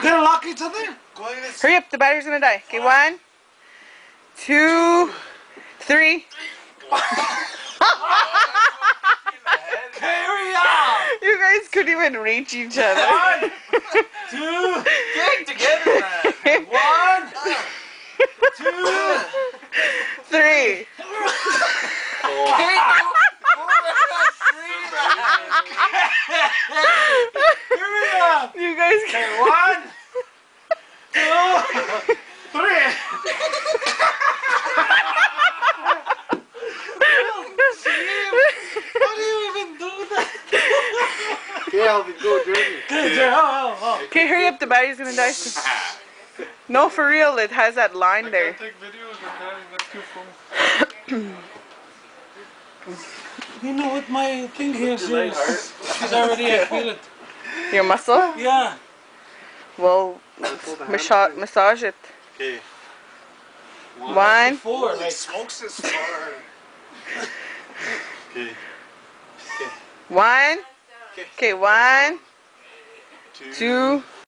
gonna lock each other? Hurry up, the battery's gonna die. Okay, 1, 2, 3. Carry on! You guys couldn't even reach each other. 1, 2, Get together, man. 1, 2, 3. hurry up! You guys Okay, 1, 2, 3. How do you even do that? Yeah, we go dirty. Okay, hurry up, the battery's gonna die soon. No, for real, it has that line there. Take videos of that. That's too fun. You know what my thing here is? She's already, I feel it. Your muscle? Yeah. Well, massage it. Okay. 1. 4, like Smokes this far. Okay. 1. Okay, 1, 2,